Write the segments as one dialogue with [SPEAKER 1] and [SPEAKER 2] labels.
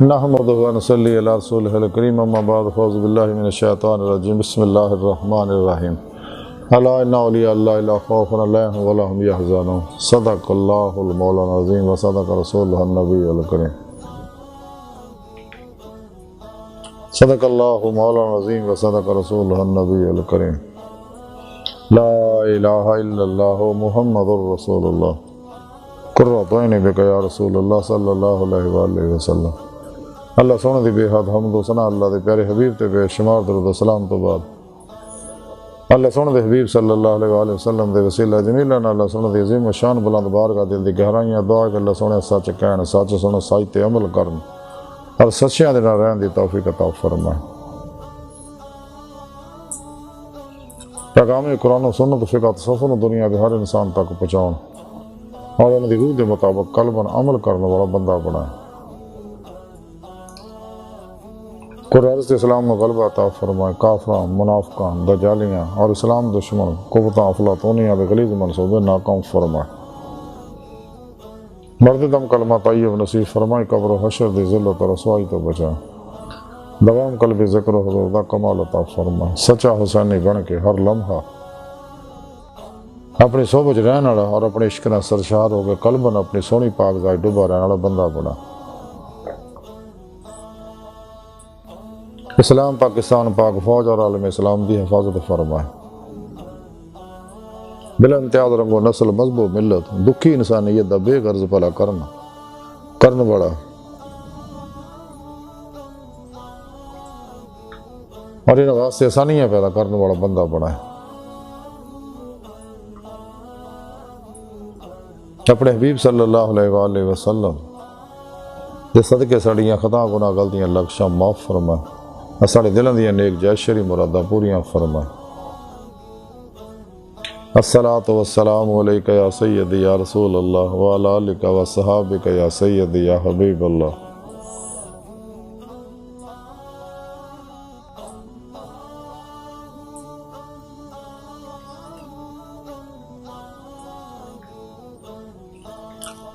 [SPEAKER 1] نحمدہ و نصلی علی رسولہ الکریم اما بعد فاعوذ باللہ من الشیطان الرجیم بسم اللہ الرحمن الرحیم الا ان اولیاء اللہ لا خوف علیہم ولا هم یحزنون صدق اللہ المولانا العظیم و صدق رسولہ النبی الکریم صدق اللہ مولانا العظیم و صدق رسولہ النبی الکریم لا الہ الا اللہ محمد رسول اللہ قرۃ عین بک یا رسول اللہ صلی اللہ علیہ وآلہ وسلم۔ اللہ سونے دی بے حد حمد و ثنا اللہ دے پیارے حبیب تے بے شمار درود و سلام تو بعد اللہ سونے دے حبیب صلی اللہ علیہ وآلہ وسلم دے وسیلہ جمیلہ نہ اللہ سونے دی عظیم و شان بلند بارگاہ دل دی گہرائیاں دعا کہ اللہ سونے سچ کہن سچ سنو سچ تے عمل کرن اور سچیاں دے نال رہن دی توفیق عطا فرمائے۔ پیغام قرآن و سنت فقہ تصوف دنیا دے ہر انسان تک پہنچاؤن اور ان دی روح دے مطابق قلباً عمل کرنے والا بندہ بنائے۔ قرآن اسلام میں غلبہ عطا فرمائے، کافران، منافقان، دجالیاں اور اسلام دشمن قوتاں افلاطونیاں بے غلیظ منصوبے ناکام فرمائے۔ مرد دم کلمہ طیب نصیب فرمائے، قبر و حشر دی ذلت و رسوائی تو بچائے، دوام قلبی ذکر و حضور دا کمال عطا فرمائے۔ سچا حسینی بن کے ہر لمحہ اپنی صحبت رہن والا اور اپنے عشق نال سرشار ہو کے قلباً اپنی سونی پاک ذات ڈوبا رہن والا بندہ بنا۔ اسلام پاکستان پاک فوج اور عالم اسلام دی حفاظت فرمائے۔ بلا امتیاز رنگ و نسل مذہب ملت دکھی انسانیت دا بے غرض بھلا کرن بڑا اور ان واسطے آسانیاں پیدا کرنے والا بندہ بنا ہے۔ اپنے حبیب صلی اللہ علیہ وآلہ وسلم دے صدقے ساڑیاں خطا گناہ غلطیاں لکشاں معاف فرمائے، ساڑے دلوں دیاں نیک جائز شرعی مراداں پوریاں فرمائے۔ الصلاۃ والسلام علیکہ یا سیدی یا رسول اللہ وعلی آلک و صحابک یا سیدی یا حبیب اللہ۔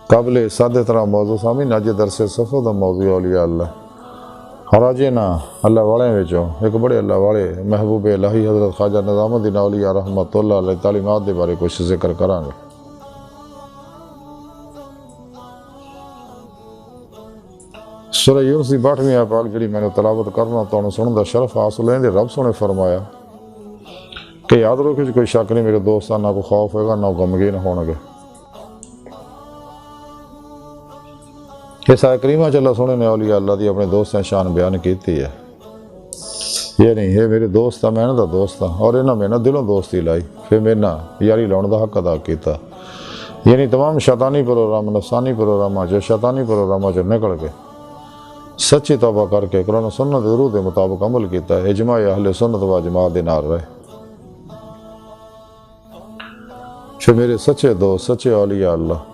[SPEAKER 1] قابل سادہ طرح موضوع سامعین اج درس صفحہ دا موضوع اولیاء اللہ اور اج نا اللہ والے وچوں ایک بڑے اللہ والے محبوب الہی حضرت خواجہ نظام الدین اولیاء رحمۃ اللہ علیہ تعلیمات دے بارے کچھ ذکر کرانگے۔ سورہ یونس دی 62ویں آیت پاک جڑی میں نے تلاوت کرنا تو سنن دا شرف حاصل ہے، رب سونے فرمایا کہ یاد رکھو کوئی شک نہیں میرے دوستاں نہ کوئی خوف ہوگا نہ غمگین ہونگے۔ اس آیت کریمہ اللہ سونے نے اولیاء اللہ دی اپنے دوستاں شان بیان کیتی ہے، یہ نہیں ہے میرے دوست میں نے دا دوست اور انہاں میں نے دلوں دوستی لائی پھر میں نے یاری لاؤن دا حق ادا کیتا، یعنی تمام شیطانی پروگرام نفسانی پروگراماں جو شیطانی پروگراماں جو نکل کے سچی توبہ کر کے قرآن و سنت روح دے مطابق عمل کیتا ہے، اجماع اہل سنت و جماعت دے نال رہے۔ جو میرے سچے دوست سچے اولیاء اللہ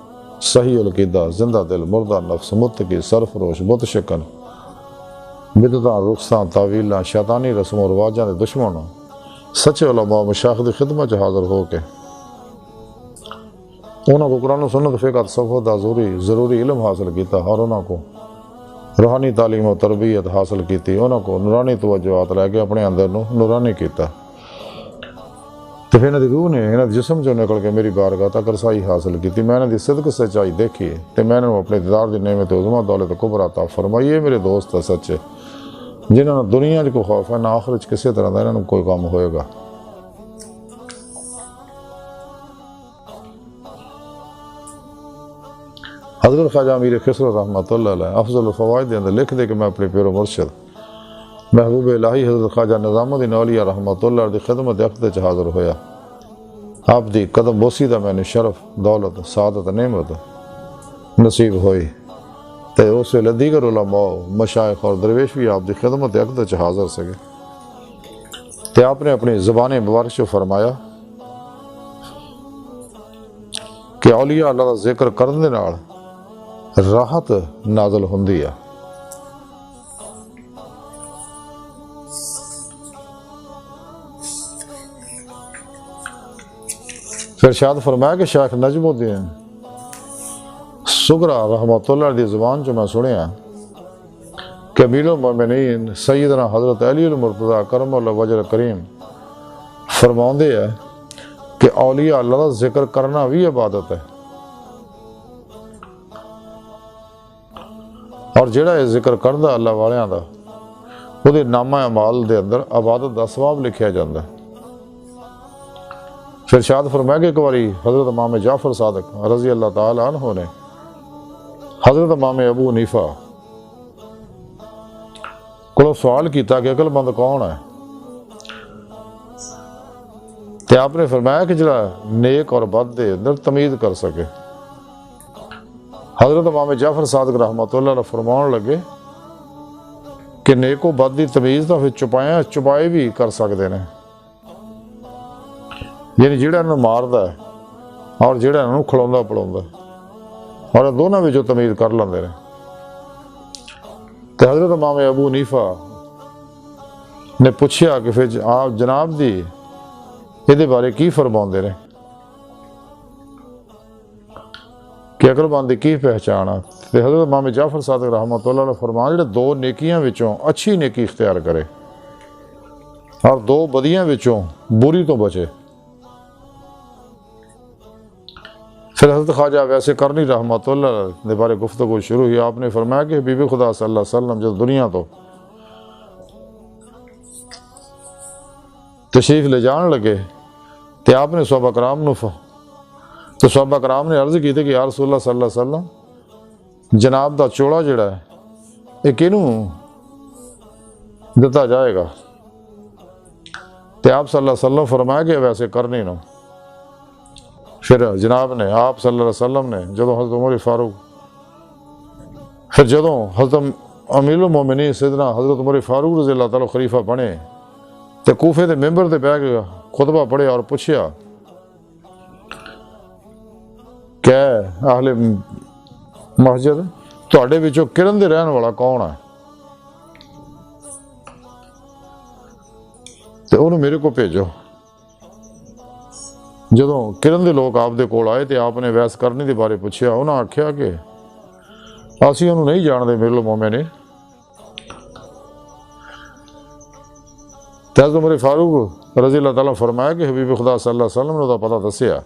[SPEAKER 1] صحیح القیدہ زندہ دل مردہ نفس متقی سرفروش بت شکن بدعتاں رخصاں تعویلاں شیطانی رسم و رواجاں دے دشمنوں سچے علماء مشائخ دی خدمت حاضر ہو کے انہوں کو قرآن و سنت فقہ تصوف دا ضروری علم حاصل کیتا اور انہوں کو روحانی تعلیم و تربیت حاصل کیتی، انہوں کو نورانی توجہات لے کے اپنے اندر نورانی کیتا، تو پھر انہوں دی روح نے انہوں دی جسم جو نکل کے میری بارگاہ تک رسائی حاصل کی تھی، میں انہوں دی صدق سچائی دیکھی تو میں نے اپنے دیدار دی نعمت عظمہ دولت کبریٰ عطا فرمائی۔ یہ میرے دوست سچے جنہوں نے دنیا کو خوف ہے نہ آخرت کسی طرح دا انہوں کوئی کام ہوئے گا۔ حضرت خواجہ امیر خسرو رحمۃ اللہ علیہ افضل الفوائد دے اندر لکھ دے کہ میں اپنے پیر و مرشد محبوب الہی حضرت خواجہ نظام الدین اولیاء رحمۃ اللہ دی خدمت اقدس حاضر ہویا، آپ دی قدم بوسی دا میں نے شرف دولت سعادت نعمت نصیب ہوئی تے اس ویلے دیگر علماء مشائخ اور درویش بھی آپ دی خدمت اقدس حاضر سکے تے آپ نے اپنی زبان مبارک سے فرمایا کہ اولیاء اللہ دا ذکر کرن دے نال راحت نازل ہوندی ہے۔ پھر ارشاد فرمایا کہ شیخ نجم الدین سغرا رحمۃ اللہ دی زبان جو میں سنیا کہ امیر المومنین سیدنا حضرت علی المرتضیٰ کرم اللہ وجہ کریم فرماؤندے ہیں کہ اولیاء اللہ کا ذکر کرنا بھی عبادت ہے، اور جڑا یہ ذکر کردا اللہ والیاں دا وہ نامہ اعمال دے اندر عبادت دا ثواب لکھیا جاندہ ہے۔ پھر ارشاد فرمایا کہ ایک باری حضرت امام جعفر صادق رضی اللہ تعالی عنہ نے حضرت امام ابو حنیفہ کو سوال کیتا کہ عقل مند کون ہے؟ تو آپ نے فرمایا کہ جڑا نیک اور بد دے اندر تمیز کر سکے۔ حضرت امام جعفر صادق رحمۃ اللہ علیہ فرمان لگے کہ نیک و بد دی تمیز تو پھر چھپائے بھی کر سکتے ہیں، یعنی جڑا انہوں ماردا ہے اور جڑا انہوں کھلوندا پڑوندا ہے، اور دونوں بھی جو تمیز کر لیندے ہیں۔ تو حضرت امام ابو حنیفہ نے پوچھا کہ پھر آپ جناب دی یہ بارے کی فرماؤندے نے کہ عقل مند دی کی پہچان ہے؟ تو حضرت امام جعفر صادق رحمۃ اللہ علیہ فرمان جڑے دو نیکیاں وچوں اچھی نیکی اختیار کرے اور دو بدیاں وچوں بری تو بچے۔ پھر حضرت خواجہ ویسے کرنی رحمۃ اللہ علیہ بارے گفتگو شروع ہوئی۔ آپ نے فرمایا کہ حبیب خدا صلی اللہ علیہ وسلم جب دنیا تو تشریف لے جان لگے تو آپ نے صحابہ کرام نے عرض کی تھی کہ یا رسول اللہ صلی اللہ علیہ وسلم جناب دا چوڑا جڑا ہے یہ کینوں دتا جائے گا؟ تو آپ صلی اللہ علیہ وسلم فرمایا کہ ویسے کرنی نو۔ پھر جناب نے آپ صلی اللہ علیہ وسلم نے جدوں حضرت عمر فاروق پھر جدوں حضرت امیر المومنین سیدنا حضرت عمر فاروق رضی اللہ تعالیٰ خلیفہ بنے تو کوفے دے ممبر تے بیٹھ کے خطبہ پڑھے اور پوچھیا کہ اہل مسجد تواڈے وچوں کرن دے رہن والا کون ہے؟ تو انہوں میرے کو بھیجو۔ جدوں کرن دے لوگ آپ دے کول آئے تو آپ نے ویس کرنی دے بارے پوچھیا، انہوں نے آکھیا کہ اسی انہوں نہیں جان دے میرے المومنین نے۔ حضرت عمر فاروق رضی اللہ تعالیٰ فرمایا کہ حبیب خدا صلی اللہ علیہ وسلم نے تو پتہ دسیا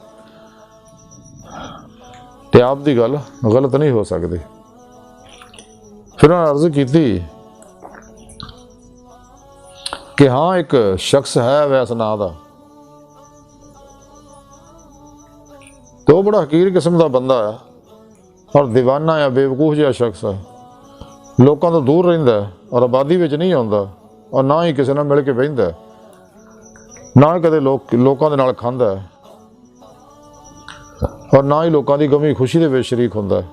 [SPEAKER 1] کہ آپ دی گل غلط نہیں ہو سکتی۔ پھر انہوں نے عرض کی تھی کہ ہاں ایک شخص ہے ویس نا دا، تو وہ بڑا حقیر قسم دا بندہ ہے اور دیوانہ یا بیوقوف جہا شخص ہے، لوکاں تو دور رہندا ہے اور آبادی وچ نہیں آندا اور نہ ہی کسی نال مل کے بہندا ہے، نہ کدے لوکاں دے نال کھاندا ہے اور نہ ہی لوکاں دی غمی خوشی دے وچ شریک ہوندا ہے۔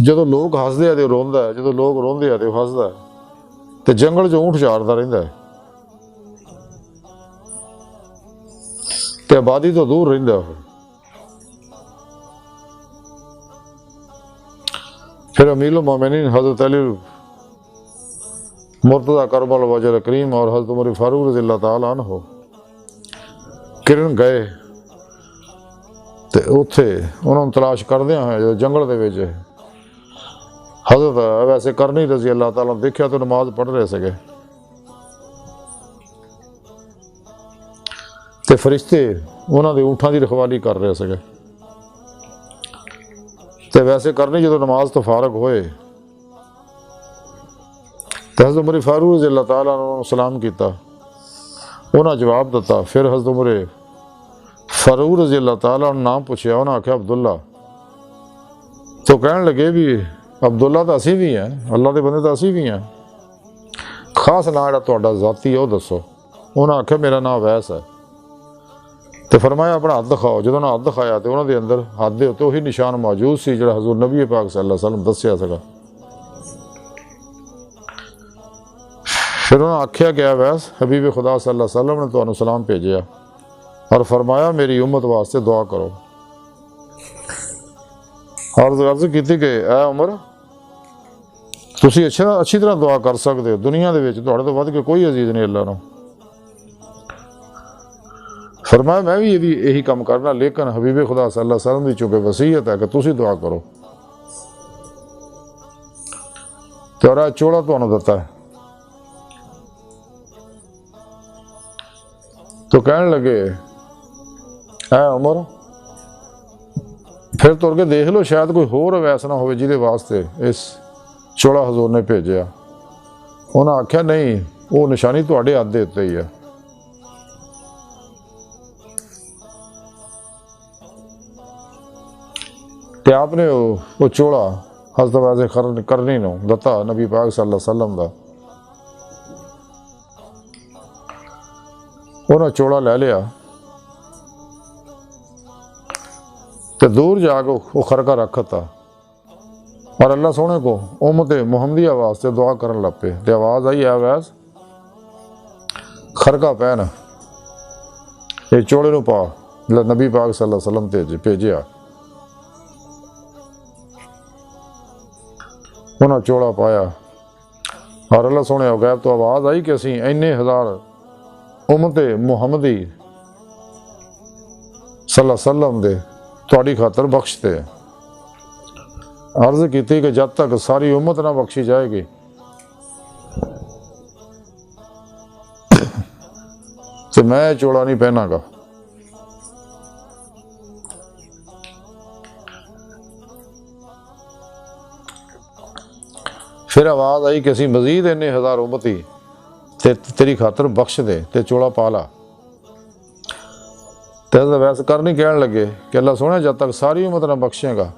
[SPEAKER 1] جدوں لوگ ہسدے ہیں تے روندا ہے، جدوں لوگ روندے ہیں تے ہسدا ہے، تے جنگل چ اونٹ چاردا رہندا ہے تے آبادی تو دور رہندا ہے۔ پھر امیر المومنین حضرت علی مرتضیٰ کرم اللہ وجہ کریم اور حضرت عمر فاروق رضی اللہ تعالیٰ عنہ کرن گئے تے اتھے انہوں نے تلاش کردے ہیں جو جنگل دے وچ حضرت ویسے کرنی رضی اللہ تعالیٰ دیکھا تو نماز پڑھ رہے سکے تے فرشتے انہوں نے اونٹاں دی رکھوالی کر رہے سکے۔ تے ویسے کرنی جدو نماز تو فارغ ہوئے تو حضرت عمر فاروق رضی اللہ تعالیٰ نے سلام کیتا، انہوں نے جواب دیتا۔ پھر حضرت عمر فاروق رضی اللہ تعالیٰ نے نام پوچھا، انہوں نے آکھیا عبداللہ، تو کہنے لگے بھی عبداللہ تو اسی بھی ہیں، اللہ دے بندے تو اسی بھی ہیں، خاص نام جڑا تہاڈا ذاتی ہے وہ دسو۔ انہوں نے آکھیا میرا نام ویس ہے۔ تو فرمایا اپنا ہاتھ دکھاؤ۔ جدوں انہوں نے ہاتھ دکھایا تو انہوں دے اندر ہاتھ دے اتنے وہی نشان موجود سی جڑا حضور نبی پاک صلی اللہ علیہ وسلم دسیا سکا۔ پھر انہوں نے آکھیا کہ اے ویس حبیب خدا صلی اللہ علیہ وسلم نے تمہیں سلام بھیجیا اور فرمایا میری امت واسطے دعا کرو۔ اور عرض کی تھی کہ اے عمر تسی اچھی طرح دعا کر سکتے ہو، دنیا دے وچ تہاڈے تو ود کے کوئی عزیز نہیں اللہ نو۔ فرمایا میں بھی یہی کام کرنا، لیکن حبیب خدا صلی اللہ علیہ وسلم کی چونکہ وصیت ہے کہ تسی دعا کرو۔ تو اور چوڑا تمہیں دیتا ہے. تو کہنے لگے اے عمر پھر تر کے دیکھ لو شاید کوئی ہور ویس نہ ہوئے جہدے واسطے اس چوڑا حضور نے بھیجیا. انہاں آکھیا نہیں وہ نشانی تواڈے ہاتھ دے اتنے ہی ہے. تے آپ نے وہ چوڑا حضرت ویسے کرنی نو دتا نبی پاک صلی اللہ علیہ وسلم دا. انہاں چوڑا لے لیا تے دور جا کے وہ خرقہ رکھتا اور اللہ سونے کو امت محمدیہ واسطے دعا کرن لگ پے. تے آواز آئی ہے ویس خرقہ پہن یہ چوڑے نو پا نبی پاک صلی اللہ علیہ وسلم بھیجیا. انہاں چوڑا پایا اور اللہ سونے غیب تو آواز آئی کہ اسی اینے ہزار امت محمدی صلی اللہ علیہ وسلم دے تواڈی خاطر بخشتے. عرض کی تھی کہ جب تک ساری امت نہ بخشی جائے گی تو میں چوڑا نہیں پہنا گا. پھر آواز آئی کہ اسی مزید اینے ہزار امتی تیری خاطر بخش دے تے چوڑا پالا. تے ویسے کرنی کہنے لگے کہ اللہ سونے جب تک ساری امت نہ بخشے گا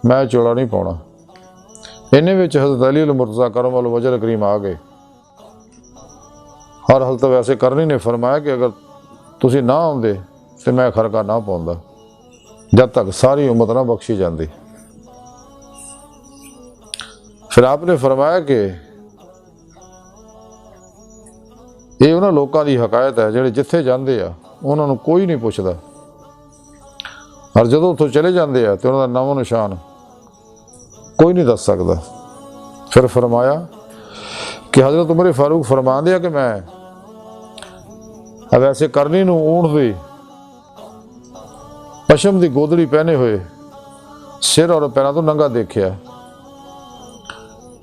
[SPEAKER 1] میں چوڑا نہیں پاؤنا. انہیں وچ حضرت علی المرتضیٰ کرم الوجہ کریم آ گئے اور حضرت ویسے کرنی نے فرمایا کہ اگر تسی نہ آندے تو میں خرقہ نہ پاؤندا جب تک ساری امت نہ بخشی جاندی. پھر آپ نے فرمایا کہ یہ انہاں لوکاں دی حکایت ہے جڑے جتھے جاندے آ انہاں نوں کوئی نہیں پوچھدا اور جدوں اتھوں چلے جاندے آ تے انہاں دا نام و نشان کوئی نہیں دس سکدا. پھر فرمایا کہ حضرت عمر فاروق فرما دیا کہ میں اب ایسے کرنی نوں اونٹ دی پشم دی گودڑی پہنے ہوئے سر اور پیراں تو ننگا دیکھیا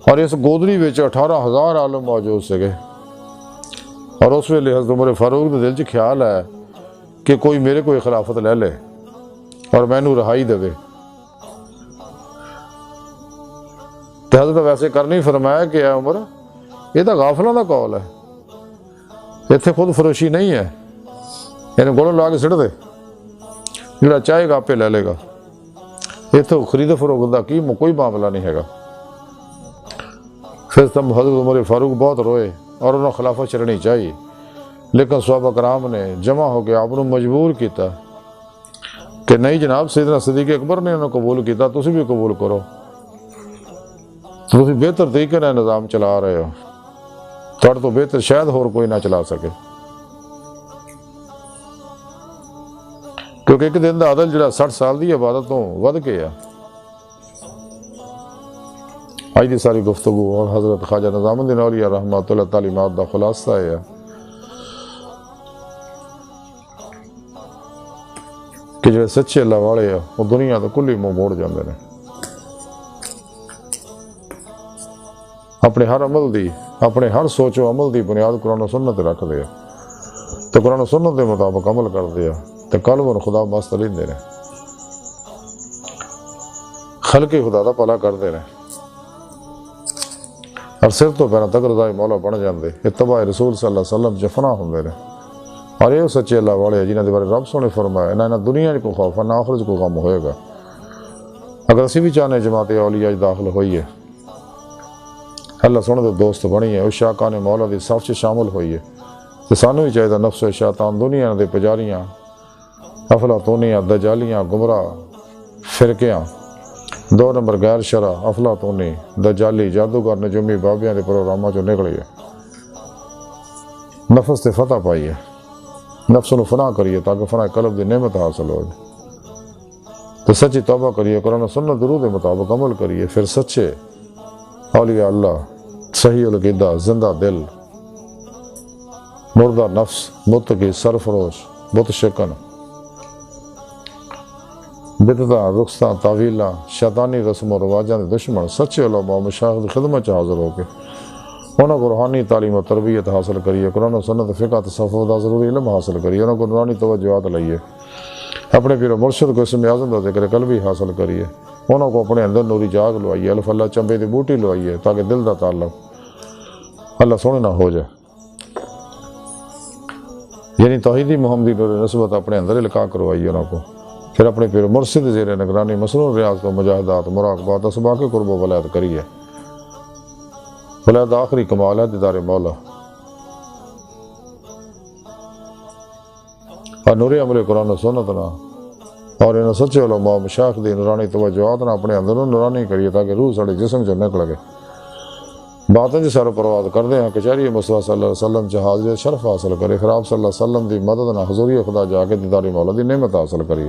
[SPEAKER 1] اور اس گودڑی وچ 18,000 عالم موجود سکے. اور اس ویلے حضرت عمر فاروق دے دل چ خیال ہے کہ کوئی میرے کوئی خلافت لے لے اور مینوں رہائی دے. تو حضرت ویسے کرنی فرمایا کہ اے عمر یہ تو غافلاں دا قول ہے اتنے خود فروشی نہیں ہے انہیں گوڑوں لا کے سٹ دے جڑا چاہے گا آپ پہ لے لے گا. اتنے خرید فروخت دا کی کوئی معاملہ نہیں ہے گا. پھر تم حضرت عمر فاروق بہت روئے اور انہوں خلافت چلنی چاہیے لیکن صحابہ کرام نے جمع ہو کے آپ نے مجبور کیتا کہ نہیں جناب سیدنا صدیق اکبر نے انہوں قبول کیتا تسی بھی قبول کرو. تسی بہتر طریقے نال نظام چلا رہے ہو تھوڑے تو بہتر شاید ہور کوئی نہ چلا سکے کیونکہ ایک دن دا عدل جڑا 60 سال دی عبادت تو ود کے ہے. آج دی ساری گفتگو اور حضرت خواجہ نظام الدین اولیاء رحمۃ اللہ تعلیمات دا خلاصہ ہے کہ جو سچے اللہ والے ہیں وہ دنیا تو کلی منہ موڑ جاندے نے. اپنے ہر عمل دی اپنے ہر سوچ و عمل دی بنیاد قرآن و سنت رکھ دے تو قرآن و سنت دے مطابق عمل کر دیا تو قلب اور خدا مست لیندے نے خلق خدا دا بھلا کردے نے اور سر تو پیروں تک رضا مولا بن جاندے. اتباع رسول صلی اللہ علیہ وسلم جفنا ہوندے نے اور یہ سچے اللہ والے جنہاں دے بارے رب سونے فرمایا نہ دنیا کو خوف نہ آخرت کو غم ہوئے گا. اگر اسی بھی چاہنے جماعت اولیاء داخل ہوئی ہے اللہ سونے دے دوست بنی ہے عشاقان مولا دی صف چ شامل ہوئی ہے تو سانوں ہی چاہیے نفس و شیطان دنیا دے پجاریاں افلاطونیاں دجالیاں گمراہ فرقیاں 2 نمبر غیر شرع افلاطونی دجالی جادوگر نجومی بابیاں دے پروگراماں چوں نکلی ہے. نفس تے فتح پائی ہے نفس نو فنا کریے تاکہ فنا قلب دی نعمت حاصل ہو جائے تو سچی توبہ کریے قرآن و سنت درود کے مطابق عمل کریے پھر سچے اولیاء اللہ صحیح العقیدہ زندہ دل مردہ نفس متقی سرفروش بت شکن بدعتاں رخصتاں تعویلاں شیطانی رسم و رواجاں دے دشمن سچے علماء و مشائخ دی خدمت چ حاضر ہو کے انہوں کو روحانی تعلیم و تربیت حاصل کریے، قرآن و سنت فقہ تصوف دا ضروری علم حاصل کریے، انہوں کو نورانی توجہات لائیے، اپنے پیر و مرشد کو اسم اعظم دا ذکر قلبی حاصل کریے، انہوں کو اپنے اندر نوری جاگ لوائیے، الف اللہ چمبے دی بوٹی لوائیے تاکہ دل دا تعلق اللہ سونے نہ ہو جائے، یعنی توحیدی محمدی نور نسبت اپنے اندر القاء کروائیے انہوں کو، پھر اپنے پیر و مرشد زیر نگرانی مسنون ریاض و مجاہدات مراقبات اسباق قرب و ولایت کریے، ولایت آخری کمال ہے دیدار مولا، اور نوری عمل قرآن و سنت نہ اور انہوں سچے علماء و مشائخ دی نورانی توجہات نہ اپنے اندروں نورانی کریے تاکہ روح ساڑے جسم جو نکل گئے باتیں جی سارے پرواز کر دیں ہیں کچھاری مصطفیٰ صلی اللہ علیہ وسلم چاہ حاضر شرف حاصل کرے، پھر آپ صلی اللہ علیہ وسلم دی مدد نہ حضوری خدا جا کے دیدار مولا دی نعمت حاصل کریے،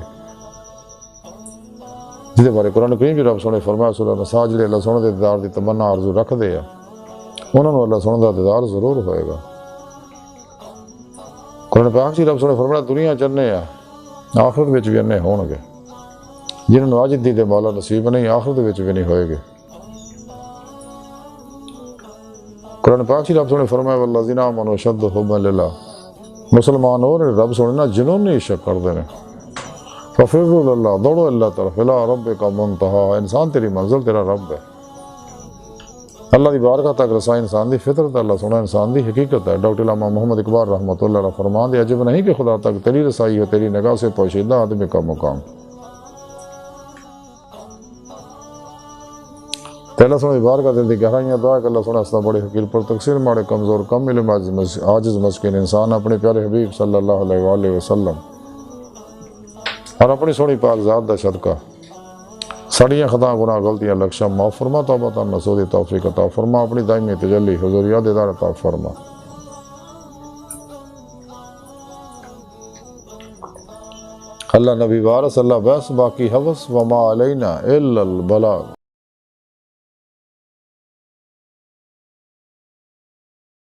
[SPEAKER 1] جس دے بارے قرآن کریم بھی رب سونے فرمایا سورہ نساء جڑے اللہ سونے دے دیدار دی تمنا آرزو رکھ دے ہیں انہوں نے اللہ سونے دا دیدار ضرور ہوئے گا۔ قرآن پاک جی رب سونے فرمایا دنیا چنے ہیں آخرت وچ بھی انہیں ہون گے، جنہوں نے آج دید مولا نصیب نہیں آخرت وچ بھی نہیں ہوئے گے۔ قرآن پاک جی رب سونے فرمایا والذین آمنوا اشد حبا للہ، مسلمان اور رب سونے نا جنہوں نے عشق کر دینے، ففروا للہ دوڑو اللہ طرف الی ربک منتہا، انسان تیری منزل تیرا رب ہے، اللہ دی بارگاہ تک رسائی انسان دی فطرت ہے، اللہ سونا انسان دی حقیقت ہے۔ ڈاکٹر علامہ محمد اقبال رحمۃ اللہ علیہ فرمان دے عجب نہیں کہ خدا تک تیری رسائی ہے، تیری نگاہ سے پوشیدہ آدمی کا مقام، اللہ سونا دی بارگاہ دل دی گہرائیاں دعا کہ اللہ سونا اسنا بڑے حقیر پر تقصیر ماڑے کمزور کم علم عاجز مسکین انسان اپنے پیارے حبیب صلی اللہ علیہ وآلہ وسلم اور اپنی سونی پاک ذات دا صدقہ ساڑیاں خطا گناہ غلطیاں لکشہ معاف فرما، توبہ نصوح توفیق عطا فرما، اپنی دائمی تجلی حضوریات دیدار عطا فرما۔ اللہ نبی وارث اللہ بس باقی حوث وما علینا الا البلاغ۔